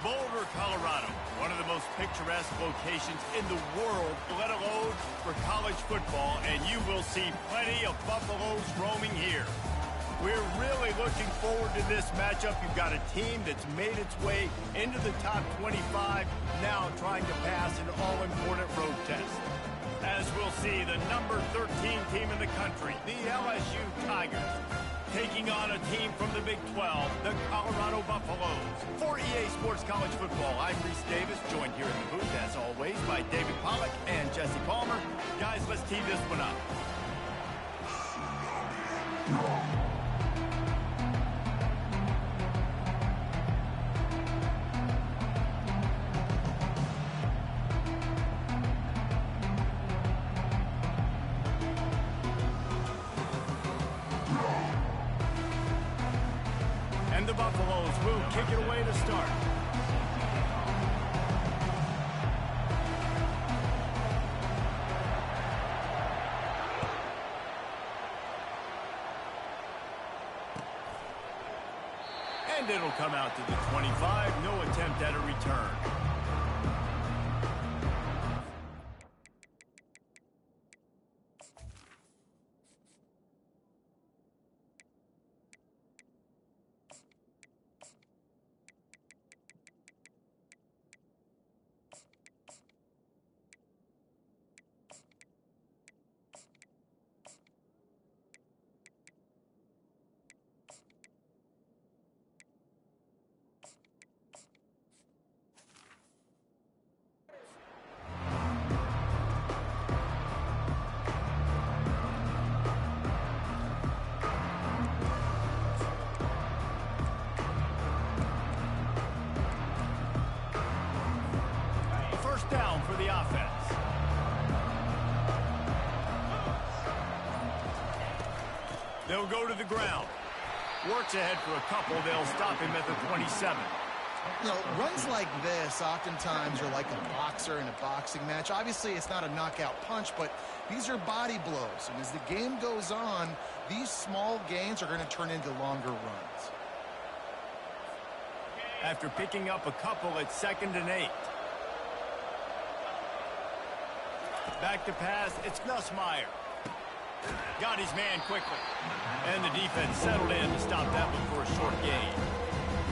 Boulder, Colorado, one of the most picturesque locations in the world, let alone for college football, and you will see plenty of Buffaloes roaming here. We're really looking forward to this matchup. You've got a team that's made its way into the top 25, now trying to pass an all-important road test. As we'll see, the number 13 team in the country, the LSU Tigers, taking on a team from the Big 12, the Colorado Buffaloes. For EA Sports College Football, I'm Reese Davis, joined here in the booth, as always, by David Pollack and Jesse Palmer. Guys, let's tee this one up. And the Buffaloes will kick it away to start. And it'll come out to the 25. No attempt at a return. Down for the offense. They'll go to the ground. Works ahead for a couple. They'll stop him at the 27. You know, runs like this oftentimes are like a boxer in a boxing match. Obviously, it's not a knockout punch, but these are body blows. And as the game goes on, these small gains are going to turn into longer runs. After picking up a couple at 2nd and 8. Back to pass, it's Nussmeier. Got his man quickly. And the defense settled in to stop that one for a short gain.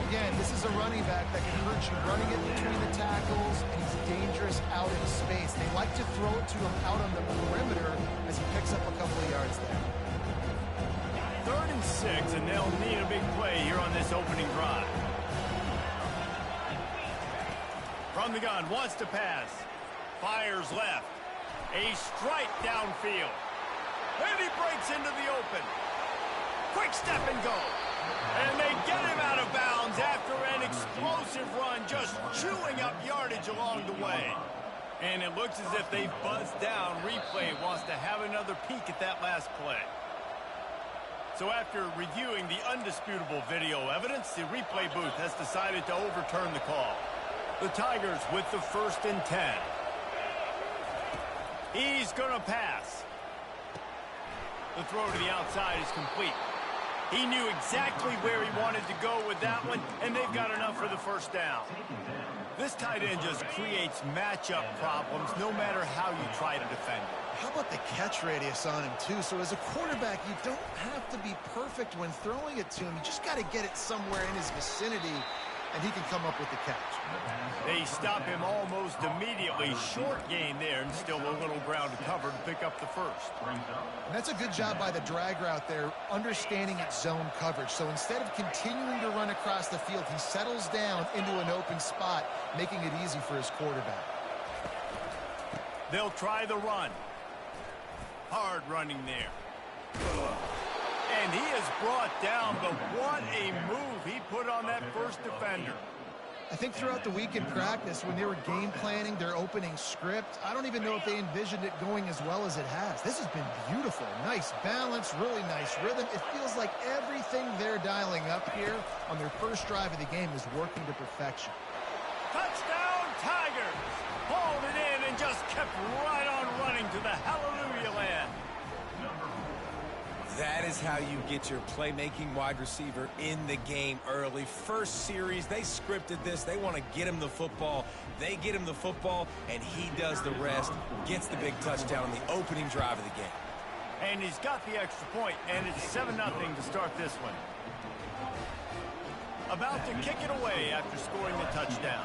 Again, this is a running back that can hurt you running it between the tackles, and he's dangerous out in space. They like to throw it to him out on the perimeter as he picks up a couple of yards there. 3rd and 6, and they'll need a big play here on this opening drive. From the gun, wants to pass. Fires left. A strike downfield. And he breaks into the open. Quick step and go. And they get him out of bounds after an explosive run, just chewing up yardage along the way. And it looks as if they've buzzed down. Replay wants to have another peek at that last play. So after reviewing the undisputable video evidence, the replay booth has decided to overturn the call. The Tigers with the 1st and 10. He's going to pass. The throw to the outside is complete. He knew exactly where he wanted to go with that one, and they've got enough for the 1st down. This tight end just creates matchup problems no matter how you try to defend it. How about the catch radius on him, too? So as a quarterback, you don't have to be perfect when throwing it to him. You just got to get it somewhere in his vicinity, and he can come up with the catch. They stop him almost immediately. Short gain there, and still a little ground to cover to pick up the 1st. And that's a good job by the drag route there, understanding its zone coverage. So instead of continuing to run across the field, he settles down into an open spot, making it easy for his quarterback. They'll try the run. Hard running there. And he is brought down, but what a move he put on that 1st defender. I think throughout the week in practice, when they were game planning their opening script, I don't even know if they envisioned it going as well as it has. This has been beautiful. Nice balance, really nice rhythm. It feels like everything they're dialing up here on their 1st drive of the game is working to perfection. Touchdown, Tigers! Hauled it in and just kept right on running to the hallelujah land. That is how you get your playmaking wide receiver in the game early. First series, they scripted this. They want to get him the football. They get him the football, and he does the rest. Gets the big touchdown on the opening drive of the game. And he's got the extra point, and it's 7-0 to start this one. About to kick it away after scoring the touchdown.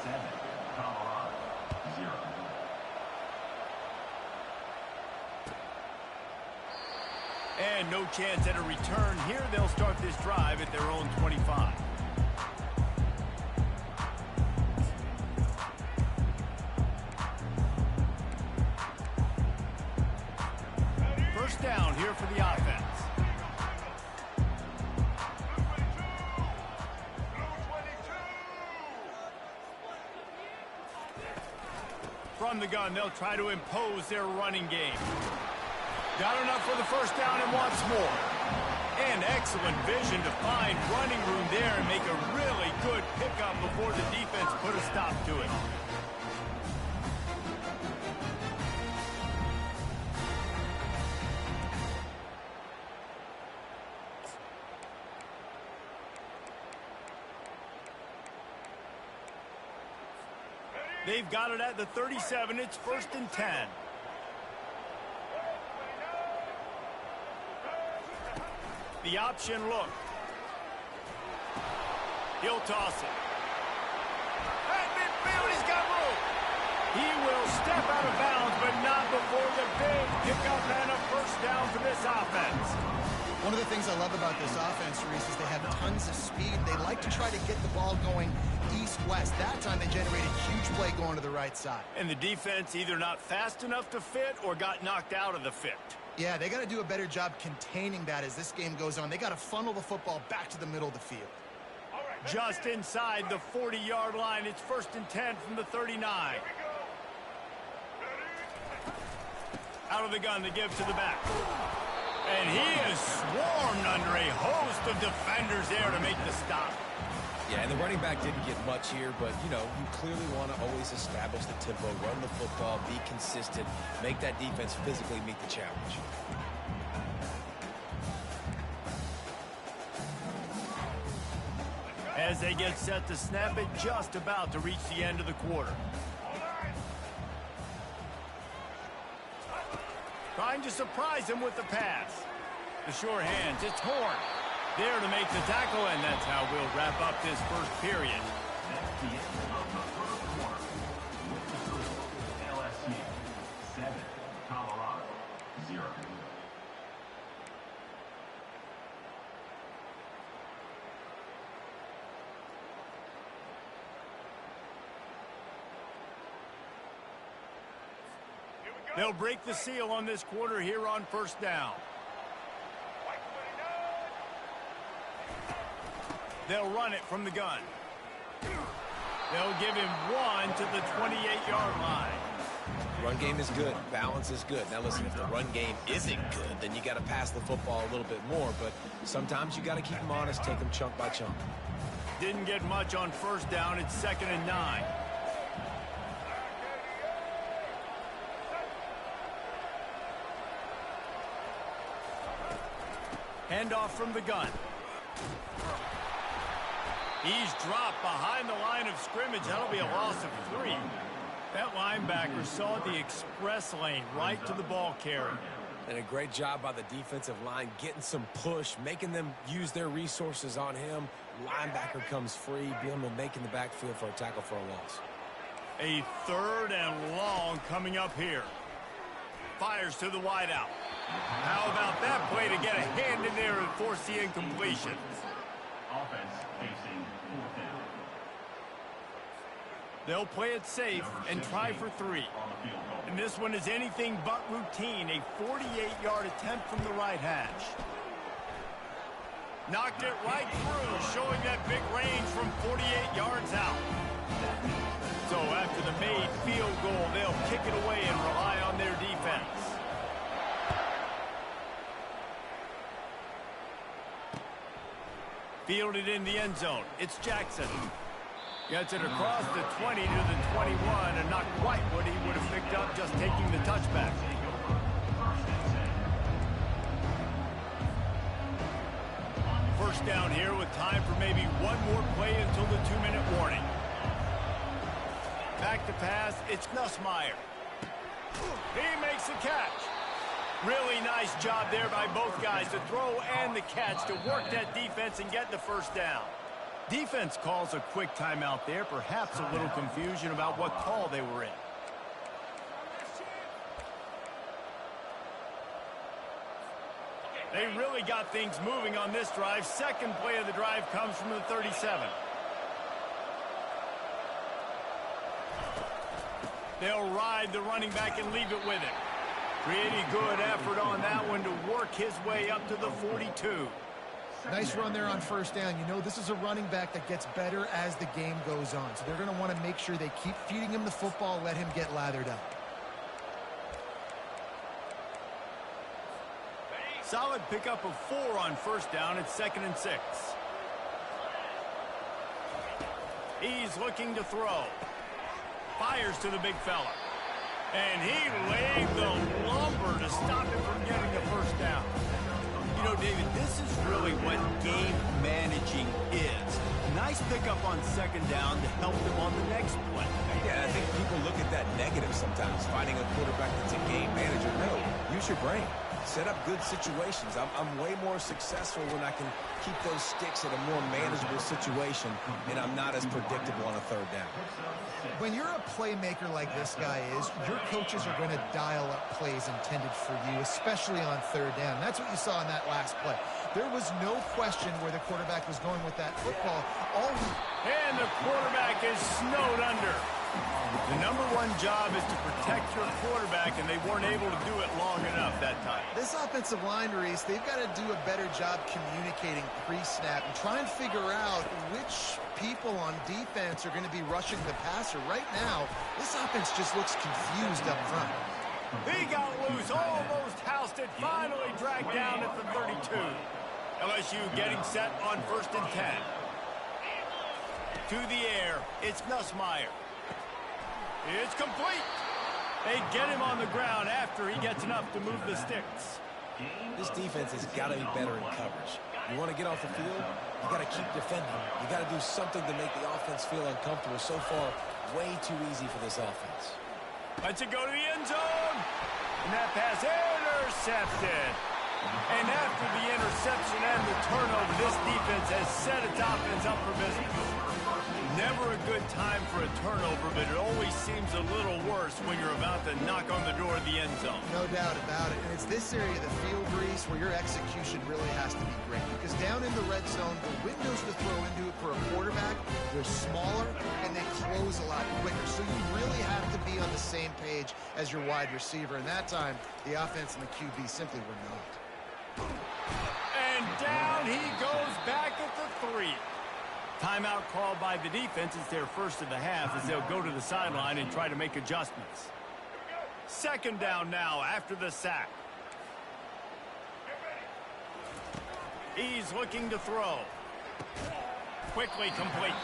7, Colorado, 0. And no chance at a return here. They'll start this drive at their own 25. First down here for the offense. From the gun, they'll try to impose their running game. Got enough for the first down and wants more. And excellent vision to find running room there and make a really good pickup before the defense put a stop to it. They've got it at the 37. It's 1st and 10. The option look. He'll toss it. At midfield, he's got room. He will step out of bounds, but not before the big pickup and a first down for this offense. One of the things I love about this offense, Reese, is they have tons of speed. They like to try to get the ball going east-west. That time they generated a huge play going to the right side. And the defense either not fast enough to fit or got knocked out of the fit. Yeah, they got to do a better job containing that as this game goes on. They got to funnel the football back to the middle of the field. Just inside the 40-yard line. It's 1st and 10 from the 39. Out of the gun to give to the back. And he is swarmed under a host of defenders there to make the stop. Yeah, and the running back didn't get much here, but, you know, you clearly want to always establish the tempo, run the football, be consistent, make that defense physically meet the challenge. As they get set to snap it, just about to reach the end of the quarter. Trying to surprise him with the pass. The sure hands, it's Horn. There to make the tackle, and that's how we'll wrap up this first period. That's the end of the first quarter. LSU, 7, Colorado, 0. They'll break the seal on this quarter here on first down. They'll run it from the gun. They'll give him one to the 28-yard line. Run game is good. Balance is good. Now, listen, if the run game isn't good, then you got to pass the football a little bit more. But sometimes you got to keep them honest, take them chunk by chunk. Didn't get much on first down. It's 2nd and 9. Handoff from the gun. He's dropped behind the line of scrimmage. That'll be a loss of 3. That linebacker saw the express lane right to the ball carrier. And a great job by the defensive line getting some push, making them use their resources on him. Linebacker comes free, being making the backfield for a tackle for a loss. A 3rd and long coming up here. Fires to the wideout. How about that play to get a hand in there and force the incompletion? Offense facing 4th down. They'll play it safe and try for 3. And this one is anything but routine. A 48-yard attempt from the right hash. Knocked it right through, showing that big range from 48 yards out. So after the made field goal, they'll kick it away and rely on their defense. Fielded in the end zone. It's Jackson. Gets it across the 20 to the 21, and not quite what he would have picked up just taking the touchback. first down here with time for maybe one more play until the 2-minute warning. Back to pass, it's Nussmeier. He makes the catch. Really nice job there by both guys, the throw and the catch, to work that defense and get the first down. Defense calls a quick timeout there, perhaps a little confusion about what call they were in. They really got things moving on this drive. Second play of the drive comes from the 37. They'll ride the running back and leave it with him. Pretty good effort on that one to work his way up to the 42. Nice run there on first down. You know, this is a running back that gets better as the game goes on. So they're going to want to make sure they keep feeding him the football, let him get lathered up. Solid pickup of 4 on first down. It's 2nd and 6. He's looking to throw. Fires to the big fella. And he laid the lumber to stop him from getting the first down. You know, David, this is really what game managing is. Nice pickup on 2nd down to help them on the next play. Yeah, I think people look at that negative sometimes, finding a quarterback that's a game manager. No, use your brain. Set up good situations. I'm way more successful when I can keep those sticks at a more manageable situation, and I'm not as predictable on a 3rd down. When you're a playmaker like this guy is, your coaches are going to dial up plays intended for you, especially on 3rd down. That's what you saw in that last play. There was no question where the quarterback was going with that football. And the quarterback is snowed under. The #1 job is to protect your quarterback, and they weren't able to do it long enough that time. This offensive line, Reese, they've got to do a better job communicating pre-snap and try and figure out which people on defense are going to be rushing the passer. Right now, this offense just looks confused up front. He got loose, almost housed it, finally dragged down at the 32. LSU getting set on 1st and 10. To the air, it's Nussmeier. It's complete. They get him on the ground after he gets enough to move the sticks. This defense has got to be better in coverage. You want to get off the field, you got to keep defending. You got to do something to make the offense feel uncomfortable. So far, way too easy for this offense. Lets it go to the end zone. And that pass intercepted. And after the interception and the turnover, this defense has set its offense up for business. Never a good time for a turnover, but it always seems a little worse when you're about to knock on the door of the end zone. No doubt about it. And it's this area of the field, Reese, where your execution really has to be great. Because down in the red zone, the windows to throw into it for a quarterback, they're smaller and they close a lot quicker. So you really have to be on the same page as your wide receiver. And that time, the offense and the QB simply were not. And down he goes back at the 3. Timeout called by the defense. It's their first of the half as they'll go to the sideline and try to make adjustments. 2nd down now after the sack. He's looking to throw. Quickly complete.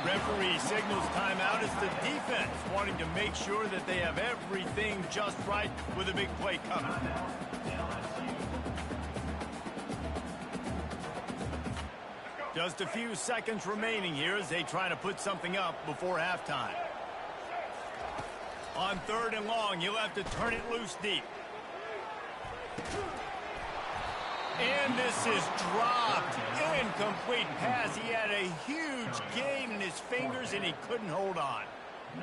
Referee signals timeout as the defense wanting to make sure that they have everything just right with a big play coming. Just a few seconds remaining here as they try to put something up before halftime. On 3rd and long, you'll have to turn it loose deep. And this is dropped. Incomplete pass. He had a huge gain in his fingers, and he couldn't hold on.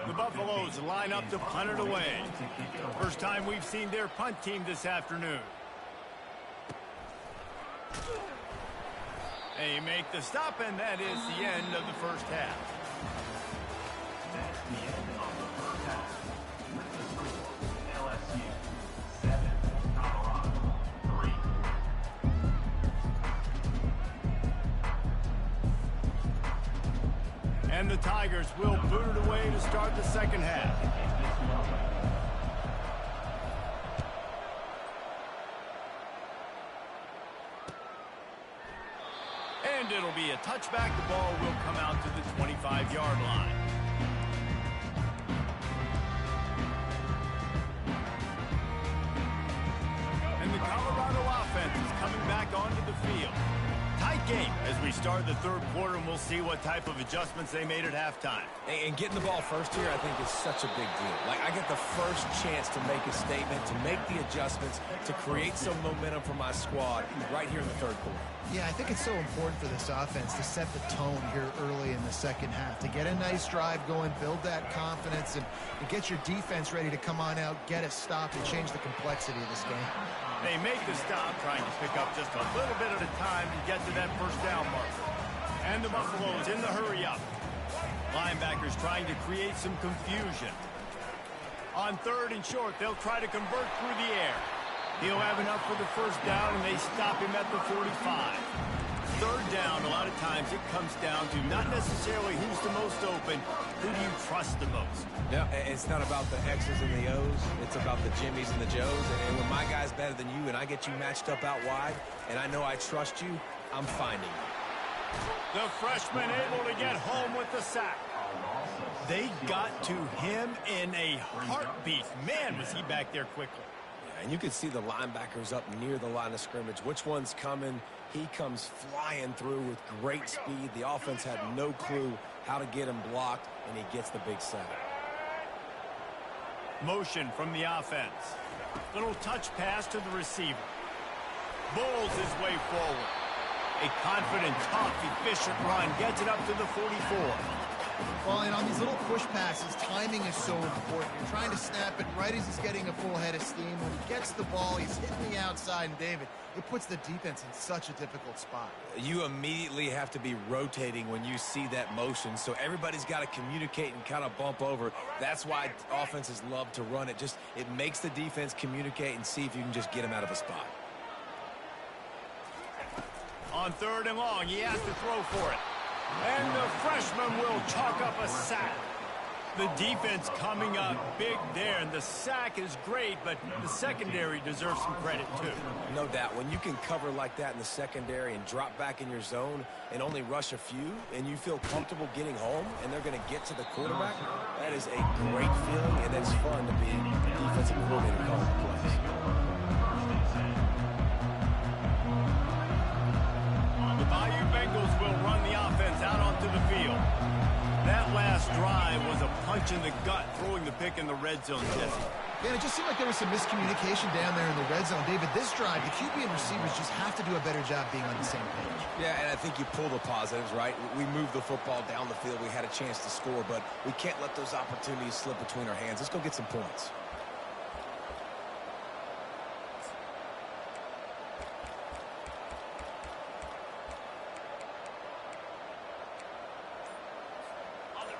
The Buffaloes line up to punt it away. First time we've seen their punt team this afternoon. They make the stop, and that is the end of the first half. That's the end of the first half. With the score, LSU 7, Colorado 3. And the Tigers will boot it away to start the second half. And it'll be a touchback. The ball will come out to the 25-yard line. And the Colorado offense is coming back onto the field. Tight game as we start the third quarter, and we'll see what type of adjustments they made at halftime. And getting the ball first here, I think, is such a big deal. Like, I get the first chance to make a statement, to make the adjustments, to create some momentum for my squad right here in the third quarter. Yeah, I think it's so important for this offense to set the tone here early in the second half, to get a nice drive going, build that confidence, and get your defense ready to come on out, get a stop, and change the complexity of this game. They make the stop, trying to pick up just a little bit at a time to get to that first down marker. And the Buffaloes in the hurry-up. Linebackers trying to create some confusion. On third and short, they'll try to convert through the air. He'll have enough for the first down, and they stop him at the 45. Third down, a lot of times it comes down to not necessarily who's the most open, who do you trust the most? Yeah, it's not about the X's and the O's. It's about the Jimmys and the Joes. And when my guy's better than you and I get you matched up out wide, and I know I trust you, I'm finding you. The freshman able to get home with the sack. They got to him in a heartbeat. Man, was he back there quickly. And you can see the linebackers up near the line of scrimmage. Which one's coming? He comes flying through with great speed. The offense had no clue how to get him blocked, and he gets the big sack. Motion from the offense. Little touch pass to the receiver. Bowls his way forward. A confident, tough, efficient run gets it up to the 44. Well, and on these little push passes, timing is so important. You're trying to snap it right as he's getting a full head of steam. When he gets the ball, he's hitting the outside, and David, it puts the defense in such a difficult spot. You immediately have to be rotating when you see that motion, so everybody's got to communicate and kind of bump over. That's why offenses love to run it. It makes the defense communicate and see if you can just get him out of a spot. On third and long, he has to throw for it. And the freshman will chalk up a sack. The defense coming up big there, and the sack is great, but the secondary deserves some credit too. No doubt. When you can cover like that in the secondary and drop back in your zone and only rush a few, and you feel comfortable getting home, and they're going to get to the quarterback, that is a great feeling, and it's fun to be a defensive coordinator calling the plays. The Bayou Bengals will run the offense out onto the field. That last drive was a punch in the gut, throwing the pick in the red zone, Jesse. Yeah, it just seemed like there was some miscommunication down there in the red zone. David, this drive, the QB and receivers just have to do a better job being on the same page. Yeah, and I think you pull the positives, right? We moved the football down the field. We had a chance to score, but we can't let those opportunities slip between our hands. Let's go get some points.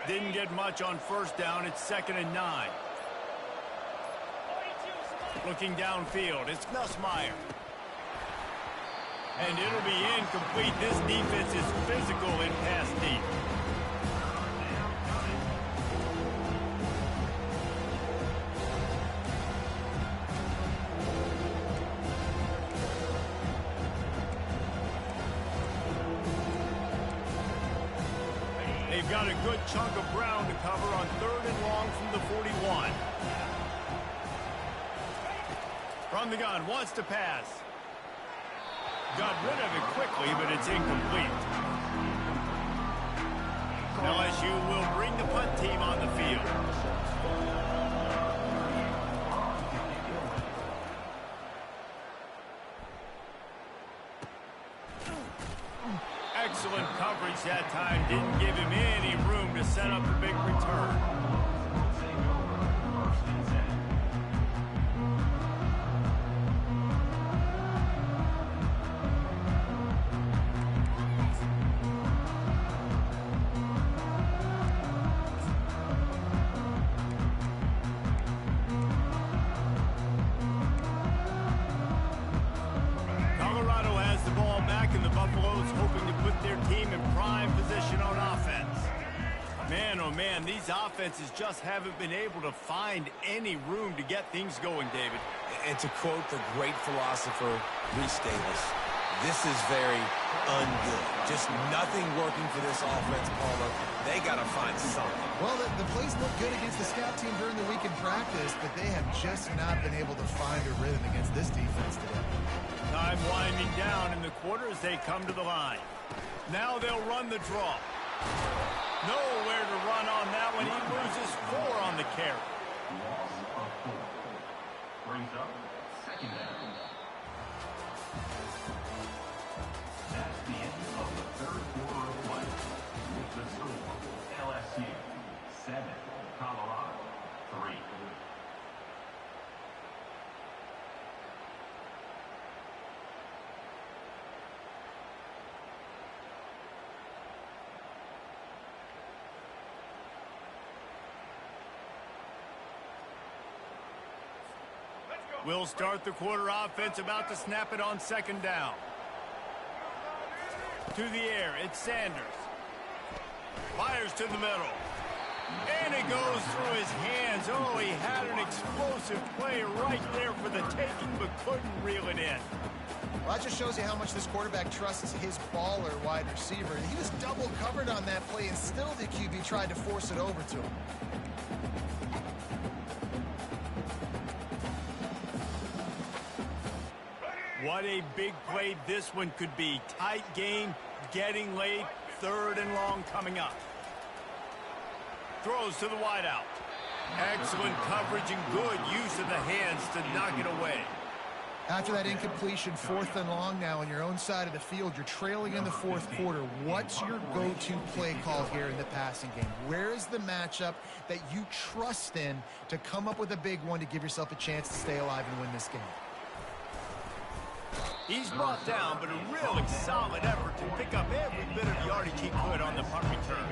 Didn't get much on first down. It's 2nd and 9. Looking downfield, it's Nussmeier. And it'll be incomplete. This defense is physical in pass deep. They've got a good chunk of ground to cover on 3rd and long from the 41. From the gun, wants to pass. Got rid of it quickly, but it's incomplete. LSU will bring the punt team on the field. Excellent coverage that time. Didn't give him any room to set up a big return. Colorado has the ball back, and the Buffaloes hoping to put their team in prime position on offense. Man, oh man, these offenses just haven't been able to find any room to get things going, David. And to quote the great philosopher, Reese Davis, this is very ungood. Just nothing working for this offense, Palmer. They got to find something. Well, the plays looked good against the scout team during the week in practice, but they have just not been able to find a rhythm against this defense today. Time winding down in the quarter as they come to the line. Now they'll run the draw. Nowhere to run on that one. He loses 4 on the carry. Loss of 4. Brings up second down. That's the end of the third quarter of play. With the score, LSU 7, Colorado 3. We'll start the quarter offense, about to snap it on second down. To the air, it's Sanders. Fires to the middle. And it goes through his hands. Oh, he had an explosive play right there for the taking, but couldn't reel it in. Well, that just shows you how much this quarterback trusts his baller wide receiver. He was double covered on that play, and still the QB tried to force it over to him. What a big play this one could be. Tight game, getting late, 3rd and long coming up. Throws to the wideout. Excellent coverage and good use of the hands to knock it away. After that incompletion, 4th and long now on your own side of the field, you're trailing in the 4th quarter. What's your go-to play call here in the passing game? Where is the matchup that you trust in to come up with a big one to give yourself a chance to stay alive and win this game? He's brought down, but a really solid effort to pick up every bit of yardage he could on the punt return.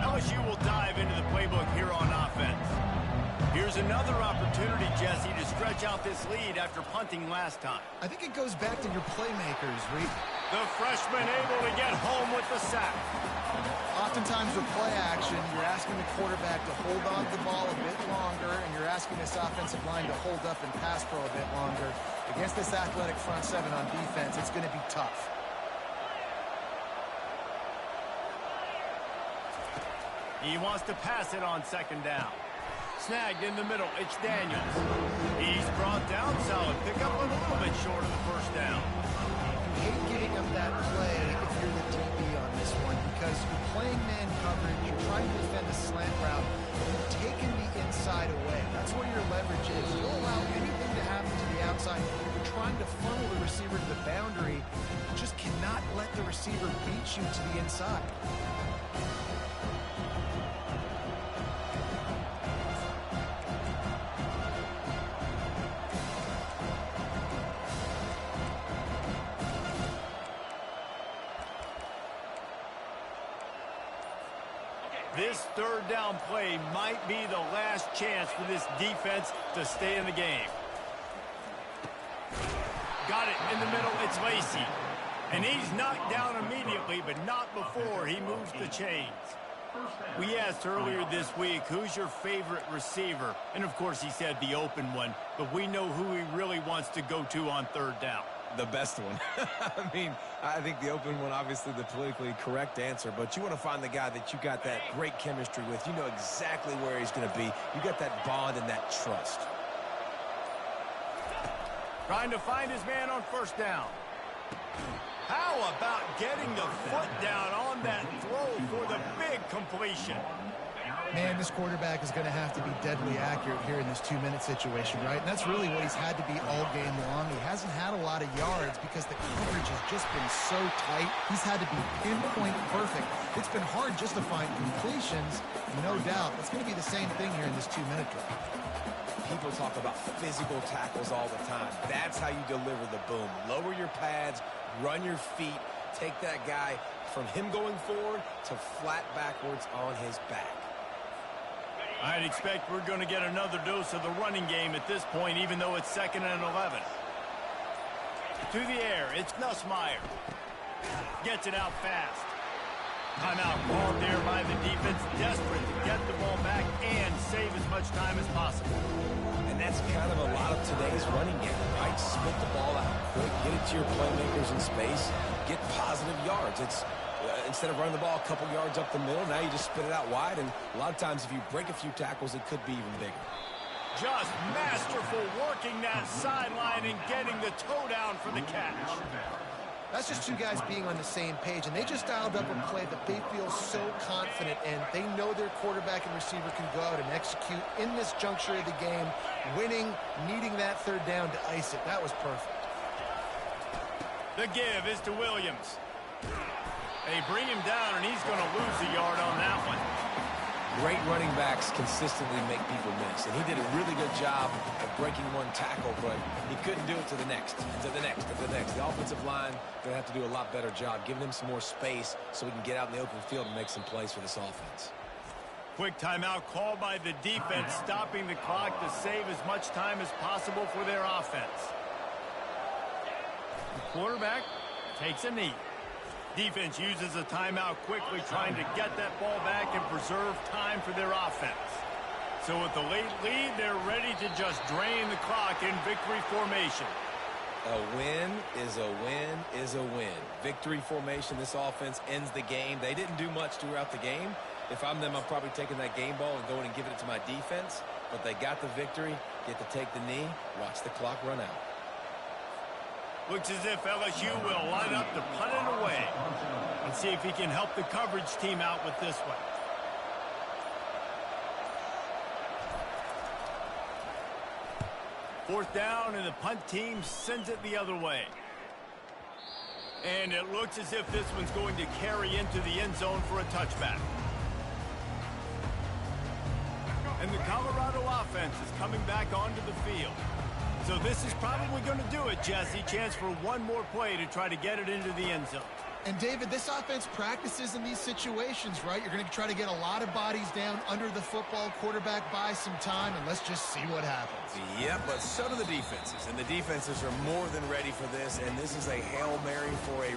LSU will dive into the playbook here on offense. Here's another opportunity, Jesse, to stretch out this lead after punting last time. I think it goes back to your playmakers, Reed. The freshman able to get home with the sack. Oftentimes with play action, you're asking the quarterback to hold on to the ball a bit longer, and you're asking this offensive line to hold up and pass pro a bit longer. Against this athletic front 7 on defense, it's going to be tough. He wants to pass it on second down. Snagged in the middle, it's Daniels. He's brought down, solid pickup, but a little bit short of the first down. You hate giving up that play if you're the DB on this one, because you're playing man coverage, you're trying to defend a slant route, you're taking the inside away. That's where your leverage is. You'll allow anything to happen to the outside. You're trying to funnel the receiver to the boundary. You just cannot let the receiver beat you to the inside. This 3rd down play might be the last chance for this defense to stay in the game. Got it in the middle, it's Lacey. And he's knocked down immediately, but not before he moves the chains. We asked earlier this week, who's your favorite receiver? And of course he said the open one, but we know who he really wants to go to on 3rd down. The best one. I mean, I think the open one, obviously the politically correct answer, but you want to find the guy that you got that great chemistry with. You know exactly where he's going to be. You got that bond and that trust. Trying to find his man on 1st down. How about getting the foot down on that throw for the big completion? Man, this quarterback is going to have to be deadly accurate here in this 2-minute situation, right? And that's really what he's had to be all game long. He hasn't had a lot of yards because the coverage has just been so tight. He's had to be pinpoint perfect. It's been hard just to find completions, no doubt. It's going to be the same thing here in this 2-minute drive. People talk about physical tackles all the time. That's how you deliver the boom. Lower your pads, run your feet, take that guy from him going forward to flat backwards on his back. I'd expect we're going to get another dose of the running game at this point, even though it's 2nd and 11. To the air, it's Nussmeier. Gets it out fast. Timeout called there by the defense, desperate to get the ball back and save as much time as possible. And that's kind of a lot of today's running game, right? Split the ball out quick, get it to your playmakers in space, get positive yards. It's Instead of running the ball a couple yards up the middle, now you just spit it out wide, and a lot of times if you break a few tackles, it could be even bigger. Just masterful working that sideline and getting the toe down for the catch. That's just two guys being on the same page, and they just dialed up a play that they feel so confident in. They know their quarterback and receiver can go out and execute in this juncture of the game, winning, needing that third down to ice it. That was perfect. The give is to Williams. They bring him down, and he's going to lose a yard on that one. Great running backs consistently make people miss, and he did a really good job of breaking one tackle, but he couldn't do it to the next, and to the next, and to the next. The offensive line going to have to do a lot better job, giving him some more space so we can get out in the open field and make some plays for this offense. Quick timeout called by the defense, stopping the clock to save as much time as possible for their offense. The quarterback takes a knee. Defense uses a timeout quickly, trying to get that ball back and preserve time for their offense. So with the late lead, they're ready to just drain the clock in victory formation. A win is a win is a win. Victory formation, this offense ends the game. They didn't do much throughout the game. If I'm them, I'm probably taking that game ball and going and giving it to my defense. But they got the victory, get to take the knee, watch the clock run out. Looks as if LSU will line up to punt it away. Let's see if he can help the coverage team out with this one. Fourth down, and the punt team sends it the other way. And it looks as if this one's going to carry into the end zone for a touchback. And the Colorado offense is coming back onto the field. So this is probably going to do it, Jesse. Chance for one more play to try to get it into the end zone. And, David, this offense practices in these situations, right? You're going to try to get a lot of bodies down under the football, quarterback buys some time, and let's just see what happens. Yep, but so do the defenses. And the defenses are more than ready for this, and this is a Hail Mary for a